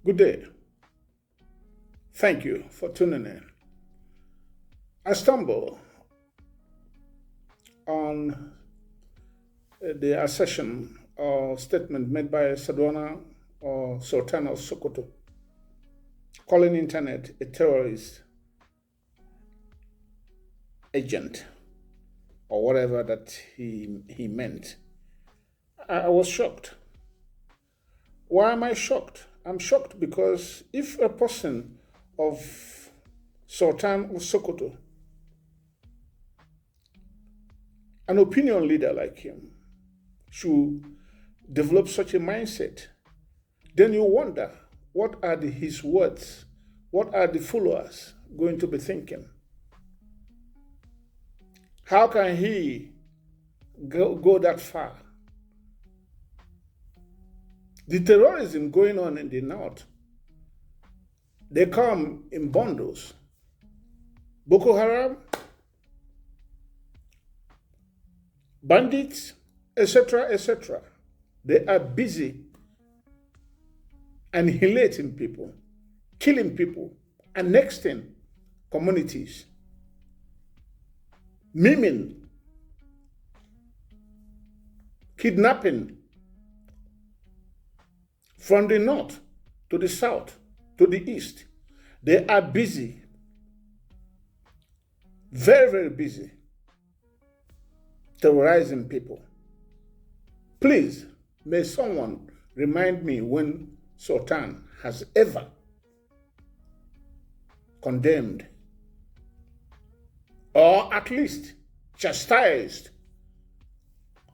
Good day. Thank you for tuning in. I stumble on the assertion or statement made by Sadwana or Sultan of Sokoto, calling internet a terrorist agent or whatever that he meant. I was shocked. Why am I shocked? I'm shocked because if a person of Sultan of Sokoto, an opinion leader like him, should develop such a mindset, then you wonder what are his words, what are the followers going to be thinking? How can he go that far? The terrorism going on in the north, they come in bundles. Boko Haram, bandits, etc., etc. They are busy annihilating people, killing people, annexing communities, maiming, kidnapping from the north to the south to the east. They are busy, very, very busy, terrorizing people. Please, may someone remind me when Sultan has ever condemned or at least chastised,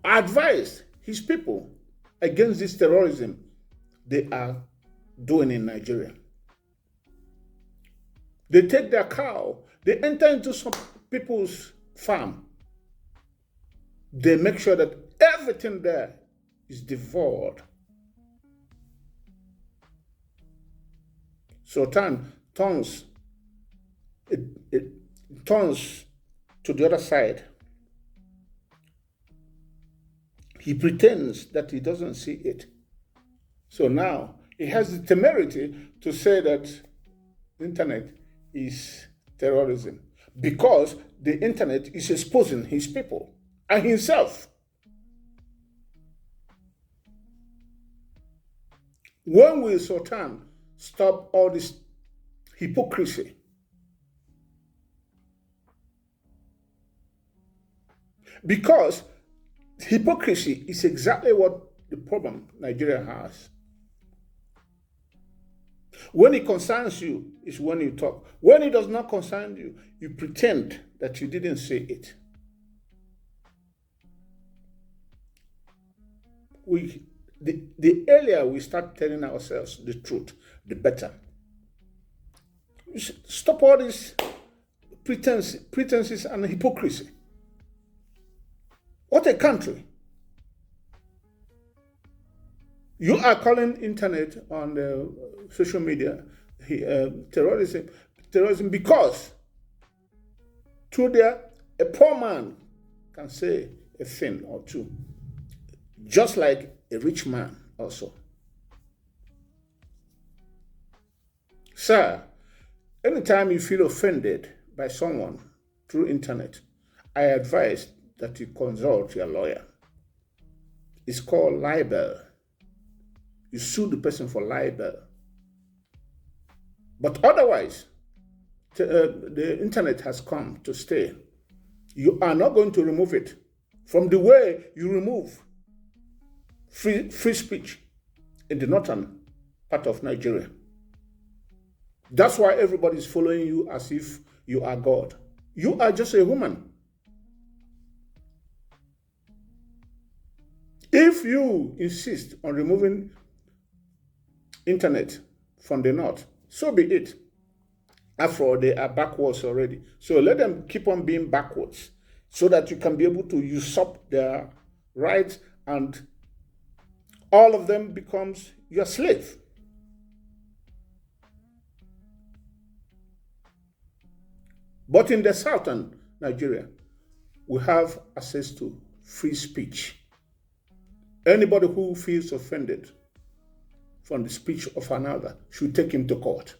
advised his people against this terrorism they are doing in Nigeria. They take their cow, they enter into some people's farm. They make sure that everything there is devoured. Sultan turns it turns to the other side. He pretends that he doesn't see it. So now he has the temerity to say that the internet is terrorism because the internet is exposing his people and himself. When will Sultan stop all this hypocrisy? Because hypocrisy is exactly what the problem Nigeria has. When it concerns you is when you talk. When it does not concern you, you pretend that you didn't say it. The earlier we start telling ourselves the truth, the better. Stop all these pretenses and hypocrisy. What a country. You are calling internet on the social media terrorism because through there a poor man can say a thing or two, just like a rich man also. Sir, anytime you feel offended by someone through internet, I advise that you consult your lawyer. It's called libel. You sue the person for libel. But otherwise, the internet has come to stay. You are not going to remove it from the way you remove free speech in the northern part of Nigeria. That's why everybody is following you as if you are God. You are just a human. If you insist on removing internet from the north, so be it. After all, they are backwards already. So let them keep on being backwards so that you can be able to usurp their rights and all of them becomes your slave. But in the southern Nigeria, we have access to free speech. Anybody who feels offended from the speech of another should take him to court.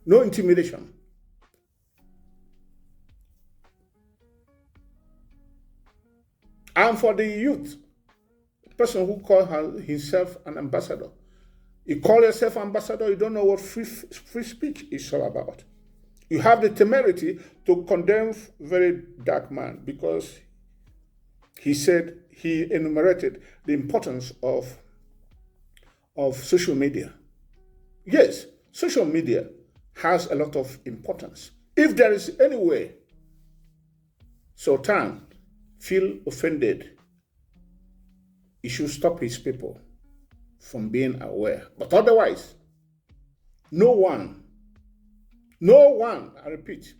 No intimidation. And for the youth, the person who calls himself an ambassador, you call yourself ambassador, you don't know what free speech is all about. You have the temerity to condemn very dark man because he said, he enumerated the importance of social media. Yes, social media has a lot of importance. If there is any way Sultan feel offended, he should stop his people from being aware. But otherwise, no one, I repeat,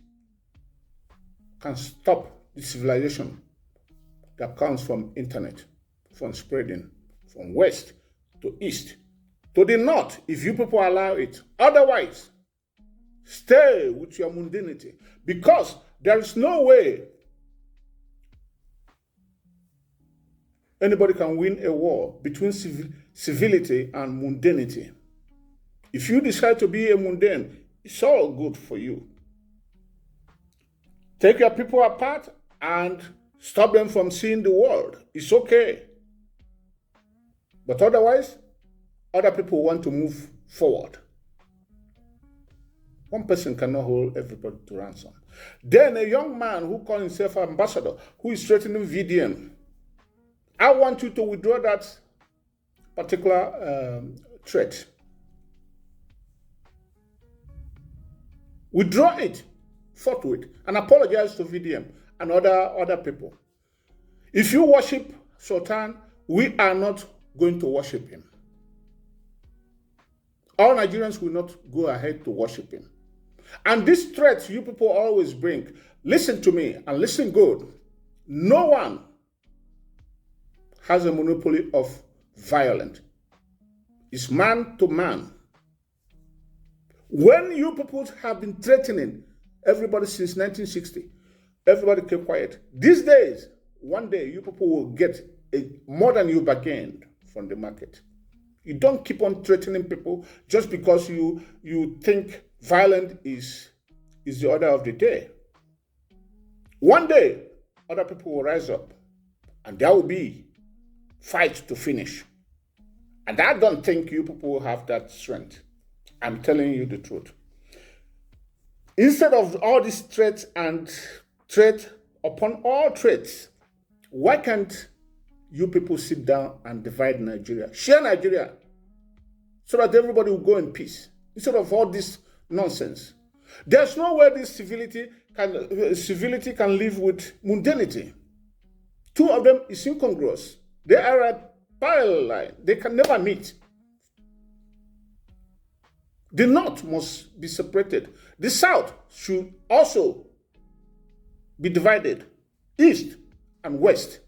can stop the civilization that comes from internet, from spreading from west to east to the north, if you people allow it. Otherwise, stay with your mundanity, because there is no way anybody can win a war between civility and mundanity. If you decide to be a mundane, it's all good for you. Take your people apart and stop them from seeing the world. It's okay. But otherwise, other people want to move forward. One person cannot hold everybody to ransom. Then a young man who calls himself ambassador, who is threatening VDM, I want you to withdraw that particular threat. Withdraw it forthwith and apologize to VDM and other people. If you worship Sultan, we are not going to worship him. All Nigerians will not go ahead to worship him. And this threat you people always bring, listen to me and listen good. No one has a monopoly of violence. It's man to man. When you people have been threatening everybody since 1960, everybody kept quiet. These days, one day, you people will get more than you bargained from the market. You don't keep on threatening people just because you think violence is the order of the day. One day, other people will rise up, and there will be fight to finish. And I don't think you people will have that strength. I'm telling you the truth. Instead of all these threats and threat upon all threats, why can't you people sit down and divide Nigeria? Share Nigeria so that everybody will go in peace instead of all this nonsense. There's no way this civility can live with mundanity. Two of them is incongruous. They are a parallel line. They can never meet. The North must be separated. The South should also be divided, East and West.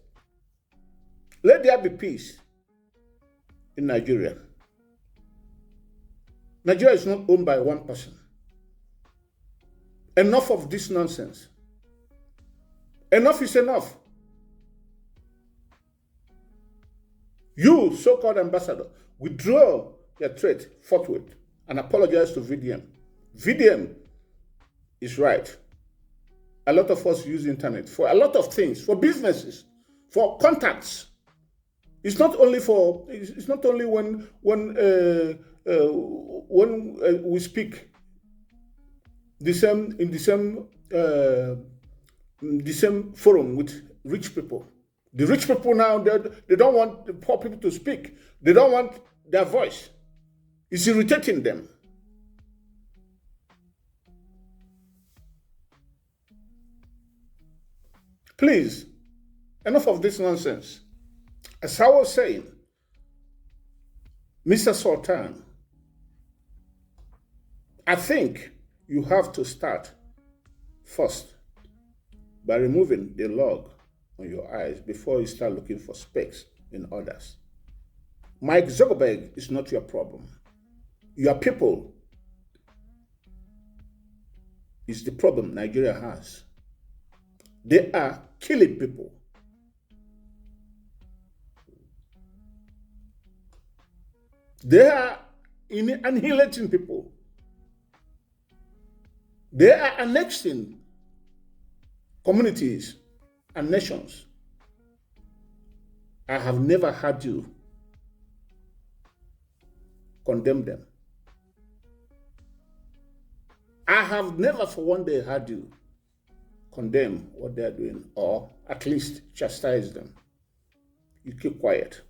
Let there be peace in Nigeria. Nigeria is not owned by one person. Enough of this nonsense. Enough is enough. You, so-called ambassador, withdraw your threat forthwith and apologize to VDM. VDM is right. A lot of us use the internet for a lot of things, for businesses, for contacts. It's not only when we speak in the same forum with rich people. The rich people now, they don't want the poor people to speak. They don't want their voice. It's irritating them. Please, enough of this nonsense. As I was saying, Mr. Sultan, I think you have to start first by removing the log on your eyes before you start looking for specks in others. Mike Zuckerberg is not your problem. Your people is the problem Nigeria has. They are killing people. They are in annihilating people. They are annexing communities and nations. I have never heard you condemn them. I have never for one day heard you condemn what they are doing, or at least chastise them. You keep quiet.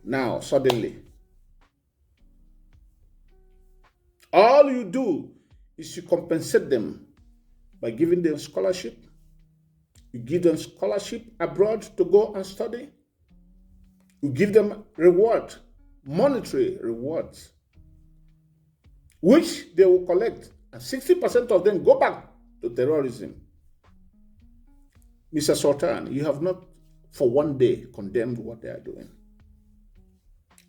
Now, suddenly, all you do is you compensate them by giving them scholarship. You give them scholarship abroad to go and study. You give them reward, monetary rewards, which they will collect, and 60% of them go back to terrorism. Mr. Sultan, you have not for one day condemned what they are doing.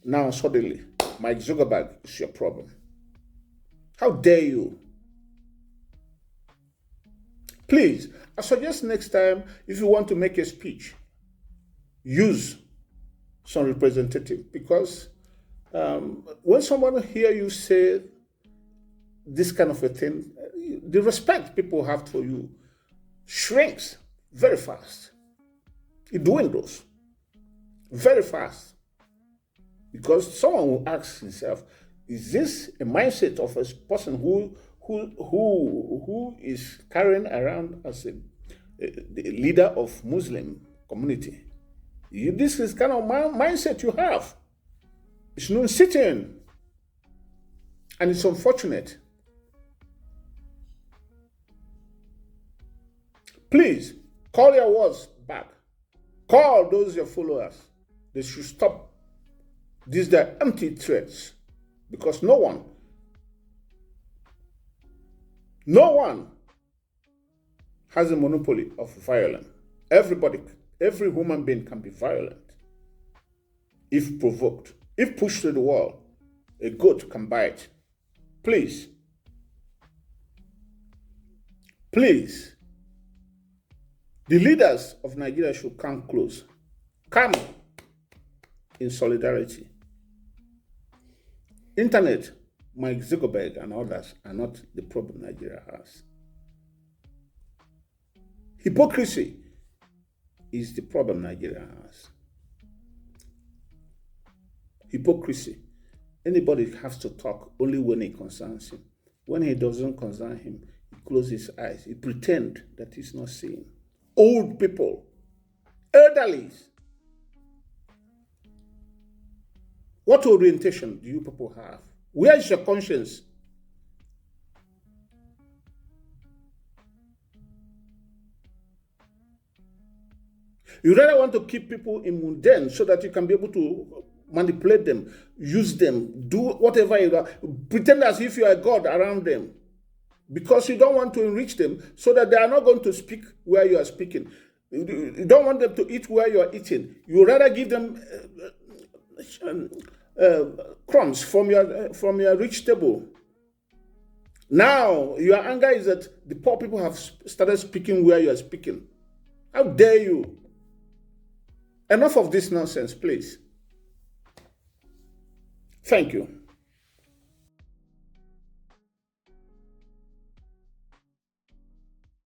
Now, suddenly, Mike Zuckerberg is your problem. How dare you? Please, I suggest next time, if you want to make a speech, use some representative, because when someone hear you say this kind of a thing, the respect people have for you shrinks very fast. It dwindles very fast, because someone will ask himself, is this a mindset of a person who is carrying around as the leader of Muslim community? This is kind of mindset you have. It's no sitting, and it's unfortunate. Please call your words back. Call those your followers. They should stop. These are empty threats, because no one has a monopoly of violence. Every human being can be violent if provoked. If pushed to the wall, a goat can bite. Please, the leaders of Nigeria should come close. Come in solidarity. Internet, Mike Zuckerberg and others are not the problem Nigeria has. Hypocrisy is the problem Nigeria has. Hypocrisy. Anybody has to talk only when it concerns him. When it doesn't concern him, he closes his eyes. He pretends that he's not seeing. Old people, elderlies. What orientation do you people have? Where is your conscience? You rather want to keep people in mundane so that you can be able to manipulate them, use them, do whatever you want, pretend as if you are God around them, because you don't want to enrich them so that they are not going to speak where you are speaking. You don't want them to eat where you are eating. You rather give them crumbs from your rich table. Now, your anger is that the poor people have started speaking where you are speaking. How dare you? Enough of this nonsense, please. Thank you.